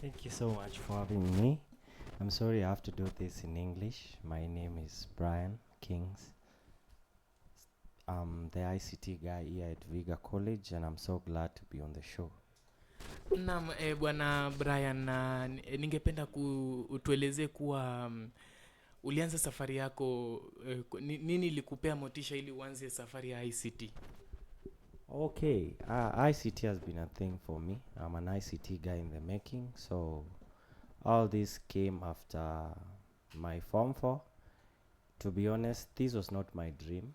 Thank you so much for having me. I'm sorry I have to do this in English. My name is Brian Kings. I'm the ICT guy here at Vihiga College, and I'm so glad to be on the show. Naam, bwana Brian, ningependa utuelezee kuwa ulianza safari yako nini ilikupea motisha ili uanze safari ya ICT? Okay, ICT has been a thing for me. I'm an ICT guy in the making, so all this came after my Form 4. To be honest, this was not my dream.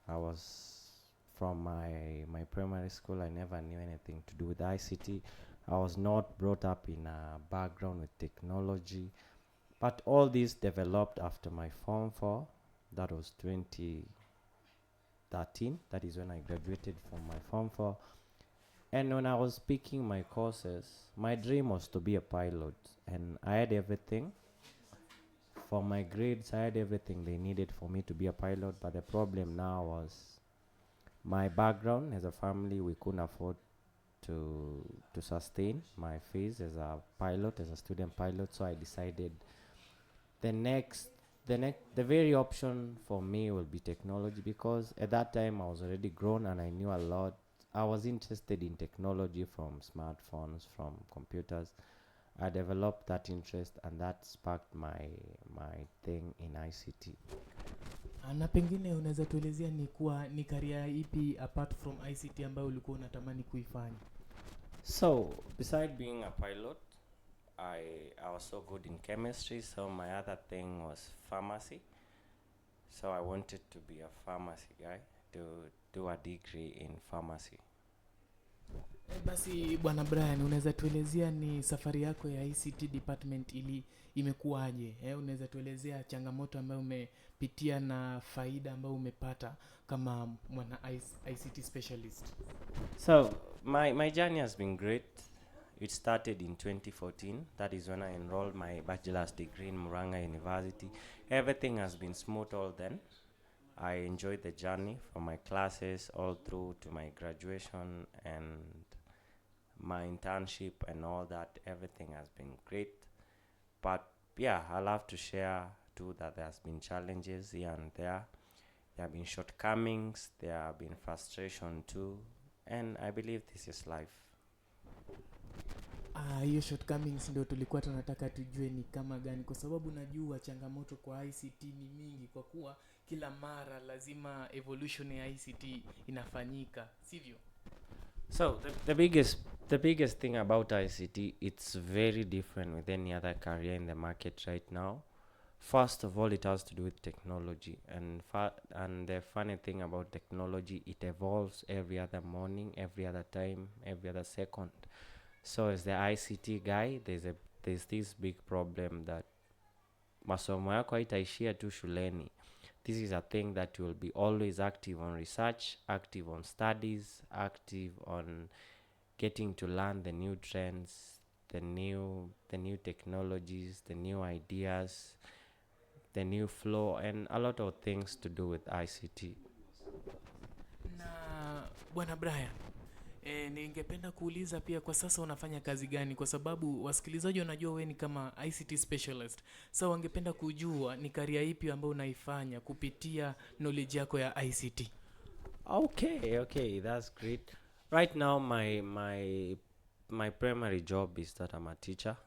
I was from my primary school. I never knew anything to do with ICT. I was not brought up in a background with technology, but all this developed after my Form 4. That was 2013. That is when I graduated from my Form 4. And when I was picking my courses, my dream was to be a pilot, and I had everything. For my grades, I had everything they needed for me to be a pilot, but the problem now was my background. As a family, we couldn't afford to sustain my fees as a pilot, as a student pilot. So I decided the next the very option for me will be technology, because at that time I was already grown and I knew a lot. I was interested in technology, from smartphones, from computers. I developed that interest, and that sparked my thing in ICT. Na pengine unaweza tuelezea ni career ipi apart from ICT ambayo ulikuwa unatamani kuifanya? So, beside being a pilot, I was so good in chemistry, so my other thing was pharmacy. So I wanted to be a pharmacy guy, to do a degree in pharmacy. Basi bwana Brian, unaweza tuelezea ni safari yako ya ICT department ili imekuwaje? Unaweza tuelezea changamoto ambayo umepitia na faida ambayo umepata kama mwana ICT specialist? So my journey has been great. It started in 2014. That is when I enrolled my bachelor's degree in Muranga University. Everything has been smooth all then. I enjoyed the journey from my classes all through to my graduation and my internship and all that. Everything has been great. But yeah, I'll have to share too that there's been challenges here and there. There have been shortcomings, there have been frustration too, and I believe this is life. Hiyo shortcomings ndio tulikuwa tunataka tujue ni kama gani, kwa sababu najua changamoto kwa ICT ni mingi, kwa kuwa kila mara lazima evolution ya ICT inafanyika, sivyo? So the biggest thing about ICT, it's very different with any other career in the market right now. First of all, it has to do with technology, and the funny thing about technology, it evolves every other morning, every other time, every other second. So as the ICT guy, there's this big problem that masomo yako haitaishia tu shuleni. This is a thing that will be always active on research, active on studies, active on getting to learn the new trends, the new technologies, the new ideas, the new flow, and a lot of things to do with ICT. Na bwana Brian, ningependa kuuliza pia, kwa sasa unafanya kazi gani? Kwa sababu wasikilizaji wanajua wewe ni kama ICT specialist. Sasa wangependa kujua ni career ipi ambayo unaifanya kupitia knowledge yako ya ICT. Okay, that's great. Right now, my primary job is that I'm a teacher.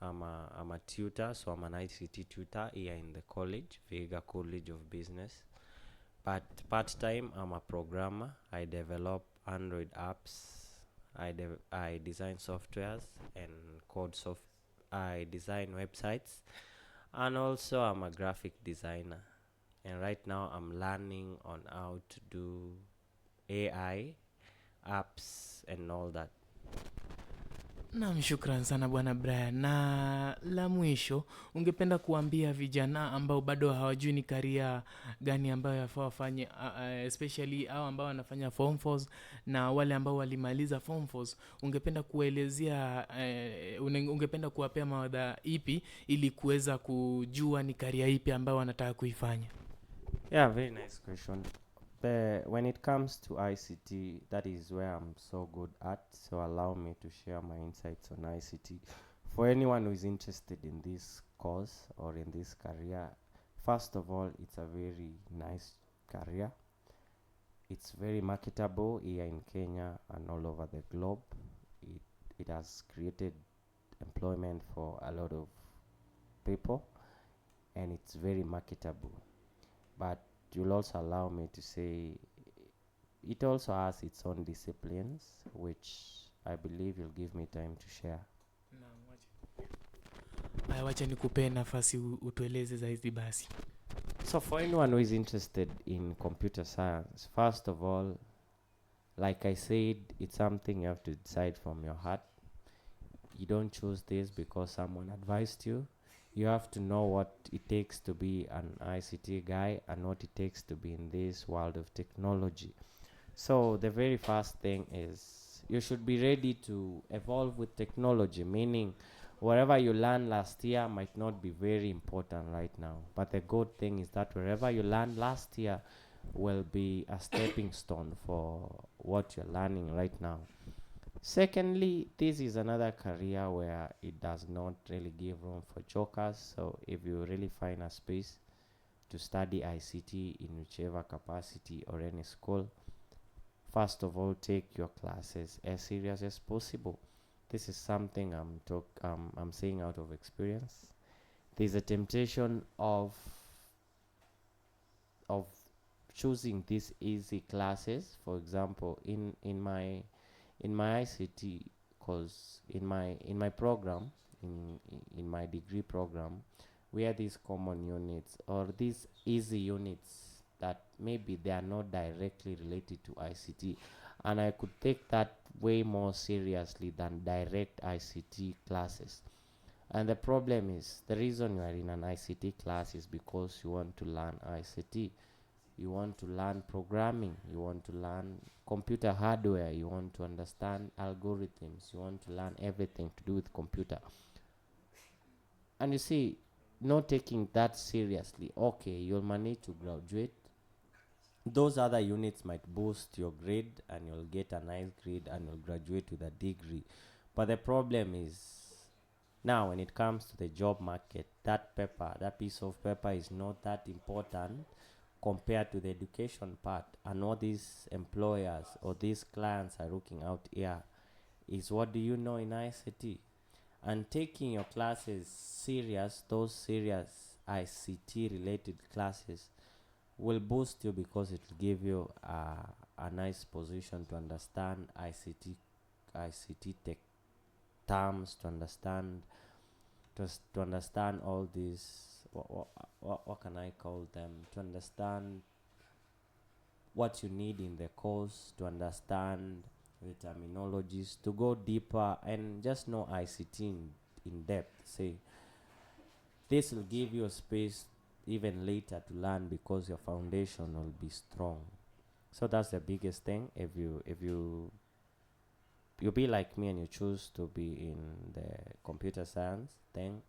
I'm a tutor, so I'm an ICT tutor here in the college, Vihiga College of Business. But part time, I'm a programmer. I develop Android apps. I design softwares and I design websites, and also I'm a graphic designer. And right now, I'm learning on how to do AI apps and all that. Naam, shukran sana bwana Brian. Na la mwisho, ungependa kuambia vijana ambao bado hawajui ni career gani ambayo yafaa wafanye, especially hao ambao wanafanya form 4 na wale ambao walimaliza form 4, ungependa kuelezea ungependa kuwapea mawaidha ipi ili kuweza kujua ni career ipi ambayo wanataka kuifanya? Yeah, very nice question. when it comes to ICT, that is where I'm so good at. So allow me to share my insights on ICT. For anyone who is interested in this course or in this career, first of all, it's a very nice career. It's very marketable here in Kenya and all over the globe. It, it has created employment for a lot of people, and it's very marketable. But you'll also allow me to say it also has its own disciplines, which I believe you'll give me time to share. Naam, haya, wacha nikupee nafasi utueleze zaidi basi. So, for anyone who is interested in computer science, first of all, like I said, it's something you have to decide from your heart. You don't choose this because someone advised you. You have to know what it takes to be an ICT guy and what it takes to be in this world of technology. So the very first thing is you should be ready to evolve with technology, meaning whatever you learned last year might not be very important right now. But the good thing is that wherever you learned last year will be a stepping stone for what you're learning right now. Secondly, this is another career where it does not really give room for jokers. So if you really find a space to study ICT in whichever capacity or any school, first of all, take your classes as serious as possible. This is something I'm saying out of experience. There's a temptation of choosing these easy classes. For example, in my ICT course, in my program, in my degree program, we have these common units or these easy units that maybe they are not directly related to ICT, and I could take that way more seriously than direct ICT classes. And the problem is the reason you are in an ICT class is because you want to learn ICT. You want to learn programming, you want to learn computer hardware, you want to understand algorithms, you want to learn everything to do with computer. And you see, not taking that seriously, okay, you'll manage to graduate. Those other units might boost your grade and you'll get a nice grade and you'll graduate with a degree. But the problem is now when it comes to the job market, that piece of paper is not that important compared to the education part. And what these employers or these clients are looking out here is, what do you know in ICT? And taking your classes serious, those serious ICT related classes, will boost you because it will give you a nice position to understand ICT tech terms, to understand all these, what can I call them, to understand what you need in the course, to understand the terminologies, to go deeper and just know ICT in depth. Say, this will give you a space even later to learn because your foundation will be strong. So that's the biggest thing. If you be like me and you choose to be in the computer science, then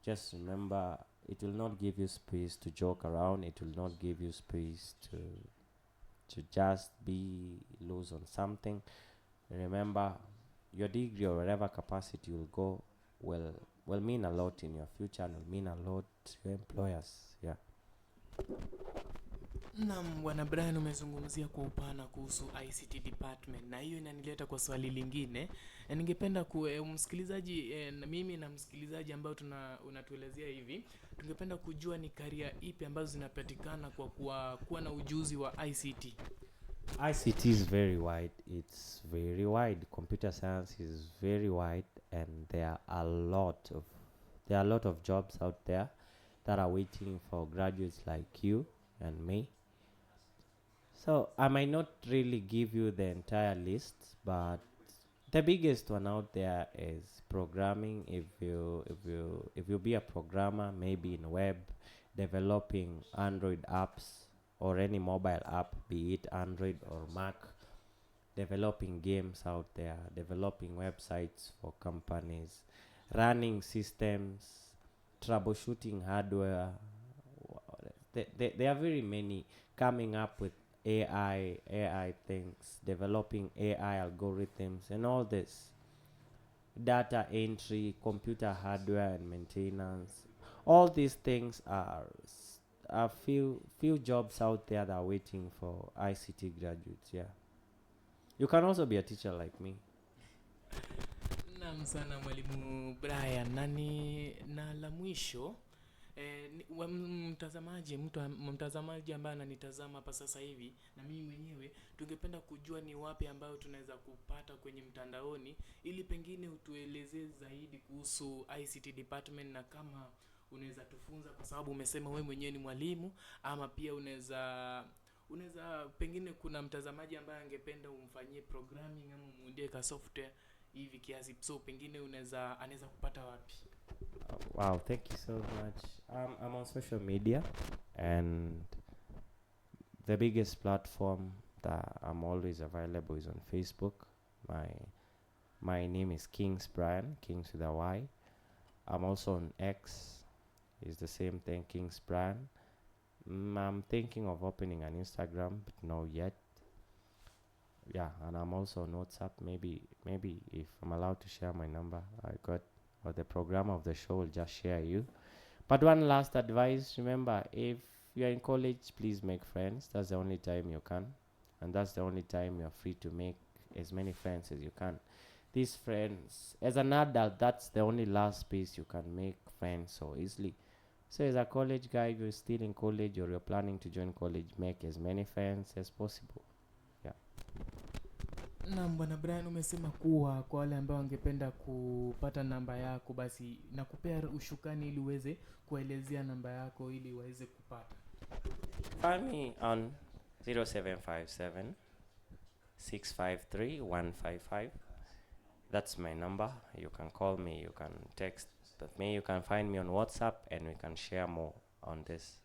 just remember, it will not give you space to joke around. It will not give you space to just be loose on something. Remember, your degree or whatever capacity you'll go will mean a lot in your future and will mean a lot to your employers. Yeah. Naam, bwana Brian, umezungumzia kwa upana kuhusu ICT department, na hiyo inanileta kwa swali lingine. Ningependa msikilizaji, na mimi na msikilizaji ambao unatuelezea hivi, tungependa kujua ni career ipi ambazo zinapatikana kwa kuwa na ujuzi wa ICT. ICT is very wide. It's very wide. Computer science is very wide, and there are a lot of jobs out there that are waiting for graduates like you and me. So I might not really give you the entire list, but the biggest one out there is programming. If you be a programmer, maybe in web, developing Android apps or any mobile app, be it Android or Mac, developing games out there, developing websites for companies, running systems, troubleshooting hardware. There are very many, coming up with AI things, developing AI algorithms, and all this data entry, computer hardware and maintenance. All these things are few jobs out there that are waiting for ICT graduates. Yeah, you can also be a teacher like me. Naam sana mwalimu Brian, na la mwisho mtazamaji ambaye ananitazama hapa sasa hivi na mimi mwenyewe tungependa kujua ni wapi ambayo tunaweza kupata kwenye mtandaoni, ili pengine utuelezee zaidi kuhusu ICT department, na kama unaweza tufunza, kwa sababu umesema wewe mwenyewe ni mwalimu, ama pia unaweza pengine kuna mtazamaji ambaye angependa umfanyie programming ama umuundie ka software hivi kiasi, so pengine anaweza kupata wapi? Wow, thank you so much. I'm on social media, and the biggest platform that I'm always available is on Facebook. My name is Kings Brian, Kings with a Y. I'm also on X. It's the same thing, Kings Brian. I'm thinking of opening an Instagram, but no yet. Yeah, and I'm also on WhatsApp. Maybe if I'm allowed to share my number, I got, or the program of the show will just share you. But one last advice: remember, if you're in college, please make friends. That's the only time you can, and that's the only time you're free to make as many friends as you can. These friends, as an adult, that's the only last space you can make friends so easily. So as a college guy, if you're still in college or you're planning to join college, make as many friends as possible. Yeah. Naam bwana Brian, umesema kuwa kwa wale ambao wangependa kupata namba yako, basi nakupea ushukani ili uweze kuelezea namba yako ili waweze kupata. Find me on 0757 653 155. That's my number. You can call me, you can text me, you can find me on WhatsApp, and we can share more on this.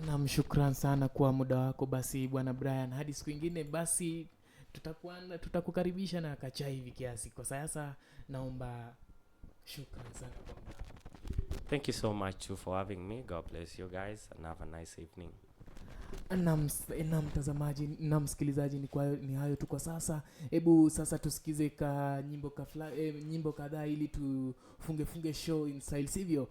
Naam, shukran sana kwa muda wako basi bwana Brian. Hadi siku ingine basi tutakukaribisha na kachai hivi kiasi. Kwa sasa naomba shukran sana kwa muda wako. Thank you so much too for having me. God bless you guys and have a nice evening. Na mtazamaji na msikilizaji, ni hayo tu kwa sasa. Hebu sasa tusikize nyimbo kadhaa ili tufunge show in style, sivyo?